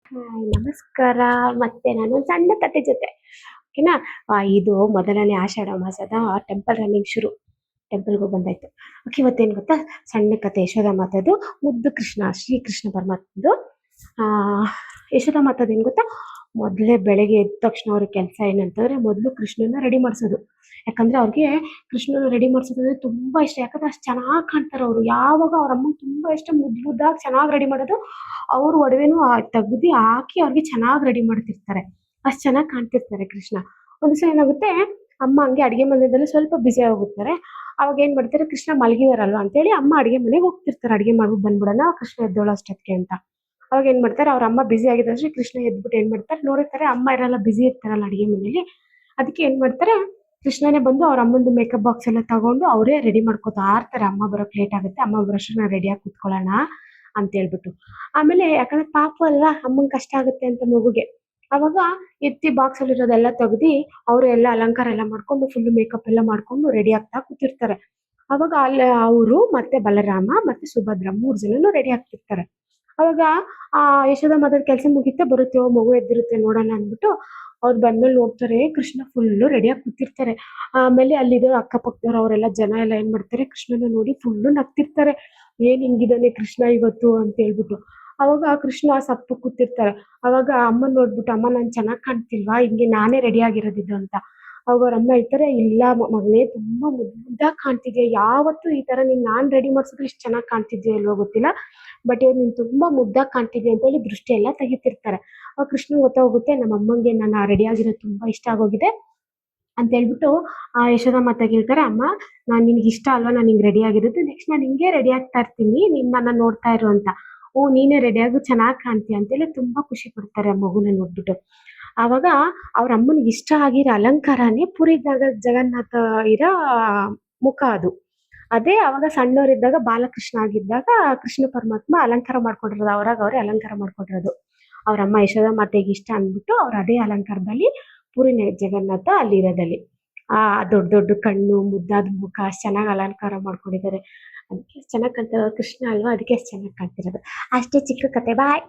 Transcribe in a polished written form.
Hi ನಮಸ್ಕಾರ. ಮತ್ತೆ ನಾನೊಂದು ಸಣ್ಣ ಕತೆ ಜೊತೆ ಓಕೆನಾ. ಇದು ಮೊದಲನೇ ಆಷಾಢ ಮಾಸದ ಟೆಂಪಲ್ ರನ್ನಿಂಗ್ ಶುರು. ಟೆಂಪಲ್ಗೆ ಹೋಗಿ ಬಂದಾಯ್ತು. ಓಕೆ, ಇವತ್ತೇನು ಗೊತ್ತಾ, ಸಣ್ಣ ಕತೆ ಯಶೋಧ ಮಾತದು. ಮುದ್ದು ಕೃಷ್ಣ, ಶ್ರೀಕೃಷ್ಣ ಪರಮಾತ್ಮದು. ಆ ಯಶೋಧ ಮಾತದ ಏನು ಗೊತ್ತಾ, ಮೊದಲೇ ಬೆಳಗ್ಗೆ ಎದ್ದ ತಕ್ಷಣ ಅವ್ರ ಕೆಲಸ ಏನಂತಂದ್ರೆ ಮೊದಲು ಕೃಷ್ಣನ ರೆಡಿ ಮಾಡಿಸೋದು. ಯಾಕಂದ್ರೆ ಅವ್ರಿಗೆ ಕೃಷ್ಣನ ರೆಡಿ ಮಾಡಿಸೋದಂದ್ರೆ ತುಂಬಾ ಇಷ್ಟ. ಯಾಕಂದ್ರೆ ಅಷ್ಟು ಚೆನ್ನಾಗಿ ಕಾಣ್ತಾರೆ ಅವರು. ಯಾವಾಗ ಅವ್ರ ಅಮ್ಮಂಗೆ ತುಂಬಾ ಇಷ್ಟ ಮುದ್ದು ಮುದ್ದಾಗಿ ಚೆನ್ನಾಗಿ ರೆಡಿ ಮಾಡೋದು. ಅವ್ರು ಒಡವೆನೂ ತೆಗ್ದು ಹಾಕಿ ಅವ್ರಿಗೆ ಚೆನ್ನಾಗಿ ರೆಡಿ ಮಾಡ್ತಿರ್ತಾರೆ. ಅಷ್ಟು ಚೆನ್ನಾಗಿ ಕಾಣ್ತಿರ್ತಾರೆ ಕೃಷ್ಣ. ಒಂದ್ಸಲ ಏನಾಗುತ್ತೆ, ಅಮ್ಮ ಹಂಗೆ ಅಡಿಗೆ ಮನೆಯಲ್ಲಿ ಸ್ವಲ್ಪ ಬ್ಯುಸಿ ಆಗೋಗ್ತಾರೆ. ಅವಾಗ ಏನ್ ಮಾಡ್ತಾರೆ, ಕೃಷ್ಣ ಮಲಗಿದಾರಲ್ವಾ ಅಂತೇಳಿ ಅಮ್ಮ ಅಡಿಗೆ ಮನೆಗೆ ಹೋಗ್ತಿರ್ತಾರೆ. ಅಡಿಗೆ ಮಾಡ್ಬಿಟ್ಟು ಬಂದ್ಬಿಡೋಣ ಕೃಷ್ಣ ಎದ್ದೋಳ ಅಷ್ಟೊತ್ತಿಗೆ ಅಂತ. ಅವಾಗ ಏನ್ ಮಾಡ್ತಾರೆ, ಅವ್ರ ಅಮ್ಮ ಬ್ಯುಸಿ ಆಗಿದ್ರೆ ಕೃಷ್ಣ ಎದ್ಬಿಟ್ಟು ಏನ್ ಮಾಡ್ತಾರೆ ನೋಡಿರ್ತಾರೆ, ಅಮ್ಮ ಇರಲ್ಲ, ಬ್ಯುಸಿ ಇರ್ತಾರಲ್ಲ ಅಡಿಗೆ ಮನೇಲಿ. ಅದಕ್ಕೆ ಏನ್ ಮಾಡ್ತಾರೆ, ಕೃಷ್ಣನೇ ಬಂದು ಅವ್ರ ಅಮ್ಮಂದು ಮೇಕಪ್ ಬಾಕ್ಸ್ ಎಲ್ಲ ತಗೊಂಡು ಅವರೇ ರೆಡಿ ಮಾಡ್ಕೊತಾ ಇರ್ತಾರೆ. ಅಮ್ಮ ಬರೋಕ್ ಲೇಟ್ ಆಗುತ್ತೆ, ಅಮ್ಮ ಬರೋಷ್ಟು ರೆಡಿಯಾಗಿ ಕುತ್ಕೊಳ್ಳೋಣ ಅಂತ ಹೇಳ್ಬಿಟ್ಟು. ಆಮೇಲೆ ಯಾಕಂದ್ರೆ ಪಾಪ ಅಲ್ವಾ, ಅಮ್ಮಂಗೆ ಕಷ್ಟ ಆಗುತ್ತೆ ಅಂತ ಮಗುಗೆ. ಅವಾಗ ಎತ್ತಿ ಬಾಕ್ಸ್ ಅಲ್ಲಿ ಇರೋದೆಲ್ಲ ತೆಗ್ದಿ ಅವ್ರು ಎಲ್ಲ ಅಲಂಕಾರ ಎಲ್ಲ ಮಾಡ್ಕೊಂಡು ಫುಲ್ ಮೇಕಪ್ ಎಲ್ಲ ಮಾಡ್ಕೊಂಡು ರೆಡಿ ಆಗ್ತಾ ಕೂತಿರ್ತಾರೆ. ಅವಾಗ ಅಲ್ಲಿ ಅವರು ಮತ್ತೆ ಬಲರಾಮ ಮತ್ತೆ ಸುಭದ್ರ 3 ಜನನು ರೆಡಿ ಆಗ್ತಿರ್ತಾರೆ. ಅವಾಗ ಆ ಯಶೋದ ಮಾತಾಡ್ ಕೆಲಸ ಮುಗಿತಾ ಬರುತ್ತೆ, ಮಗು ಎದ್ದಿರುತ್ತೆ ನೋಡೋಣ ಅಂದ್ಬಿಟ್ಟು ಅವ್ರು ಬಂದ್ಮೇಲೆ ನೋಡ್ತಾರೆ, ಕೃಷ್ಣ ಫುಲ್ಲು ರೆಡಿಯಾಗಿ ಕೂತಿರ್ತಾರೆ. ಆಮೇಲೆ ಅಲ್ಲಿರೋ ಅಕ್ಕಪಕ್ಕದವ್ರು ಅವರೆಲ್ಲ ಜನ ಎಲ್ಲ ಏನ್ ಮಾಡ್ತಾರೆ, ಕೃಷ್ಣನ ನೋಡಿ ಫುಲ್ಲು ನಗ್ತಿರ್ತಾರೆ. ಏನ್ ಹಿಂಗಿದಾನೆ ಕೃಷ್ಣ ಇವತ್ತು ಅಂತ ಹೇಳ್ಬಿಟ್ಟು. ಅವಾಗ ಕೃಷ್ಣ ಸಪ್ಪು ಕೂತಿರ್ತಾರೆ. ಅವಾಗ ಅಮ್ಮನ್ ನೋಡ್ಬಿಟ್ಟು, ಅಮ್ಮ ನಾನ್ ಚೆನ್ನಾಗ್ ಕಾಣ್ತಿಲ್ವಾ, ಹಿಂಗೆ ನಾನೇ ರೆಡಿ ಆಗಿರೋದಿದ್ದು ಅಂತ. ಅವಾಗ ಅವ್ರ ಅಮ್ಮ ಹೇಳ್ತಾರೆ, ಇಲ್ಲ ಮಗನೇ, ತುಂಬಾ ಮುದ್ದಾಗಿ ಕಾಣ್ತಿದ್ಯಾ. ಯಾವತ್ತೂ ಈ ತರ ನಾನ್ ರೆಡಿ ಮಾಡ್ಸಿದ್ರೆ ಇಷ್ಟು ಚೆನ್ನಾಗಿ ಕಾಣ್ತಿದ್ಯಾ ಇಲ್ವೋ ಗೊತ್ತಿಲ್ಲ, ಬಟ್ ಇವಾಗ ನೀನ್ ತುಂಬಾ ಮುದ್ದಾಗಿ ಕಾಣ್ತಿದ್ಯಾ ಅಂತ ಹೇಳಿ ದೃಷ್ಟಿ ಎಲ್ಲ ತೆಗಿತಿರ್ತಾರೆ. ಅವಾಗ ಕೃಷ್ಣ ಗೊತ್ತಾಗುತ್ತೆ, ನಮ್ಮ ಅಮ್ಮಂಗೆ ನಾನು ರೆಡಿ ಆಗಿರೋದು ತುಂಬಾ ಇಷ್ಟ ಆಗೋಗಿದೆ ಅಂತ ಹೇಳ್ಬಿಟ್ಟು ಯಶೋದ ಮಾತಾಗ್ ಹೇಳ್ತಾರೆ, ಅಮ್ಮ ನಾನ್ ನಿನ್ಗೆ ಇಷ್ಟ ಅಲ್ವಾ ನಾನು ಹಿಂಗ್ ರೆಡಿ ಆಗಿರೋದು, ನೆಕ್ಸ್ಟ್ ನಾನು ಹಿಂಗೆ ರೆಡಿ ಆಗ್ತಾ ಇರ್ತೀನಿ, ನೀನ್ ನನ್ನ ನೋಡ್ತಾ ಇರು ಅಂತ. ಓ, ನೀನೇ ರೆಡಿ ಆಗು, ಚೆನ್ನಾಗಿ ಕಾಣ್ತೀಯ ಅಂತೇಳಿ ತುಂಬಾ ಖುಷಿ ಪಡ್ತಾರೆ ಆ ಮಗುನ ನೋಡ್ಬಿಟ್ಟು. ಆವಾಗ ಅವ್ರ ಅಮ್ಮನಿಗೆ ಇಷ್ಟ ಆಗಿರೋ ಅಲಂಕಾರನೇ ಪುರಿ ಜಗನ್ನಾಥ ಇರೋ ಮುಖ ಅದು. ಅದೇ ಅವಾಗ ಸಣ್ಣವರಿದ್ದಾಗ ಬಾಲಕೃಷ್ಣ ಆಗಿದ್ದಾಗ ಕೃಷ್ಣ ಪರಮಾತ್ಮ ಅಲಂಕಾರ ಮಾಡ್ಕೊಂಡಿರೋದು, ಅವ್ರಾಗ ಅವರೇ ಅಲಂಕಾರ ಮಾಡ್ಕೊಂಡಿರೋದು. ಅವ್ರ ಅಮ್ಮ ಯಶೋದ ಮಾತೆಗೆ ಇಷ್ಟ ಅಂದ್ಬಿಟ್ಟು ಅವ್ರು ಅದೇ ಅಲಂಕಾರದಲ್ಲಿ ಪುರಿ ಜಗನ್ನಾಥ ಅಲ್ಲಿರೋದಲ್ಲಿ. ಆ ದೊಡ್ಡ ದೊಡ್ಡ ಕಣ್ಣು, ಮುದ್ದಾದ ಮುಖ, ಅಷ್ಟ್ ಚೆನ್ನಾಗಿ ಅಲಂಕಾರ ಮಾಡ್ಕೊಂಡಿದ್ದಾರೆ. ಅದಕ್ಕೆ ಚೆನ್ನಾಗಿ ಕಾಣ್ತಾರೆ ಕೃಷ್ಣ ಅಲ್ವಾ, ಅದಕ್ಕೆ ಅಷ್ಟು ಚೆನ್ನಾಗಿ ಕಾಣ್ತಿರೋದು. ಅಷ್ಟೇ ಚಿಕ್ಕ ಕತೆ, ಬಾಯ್.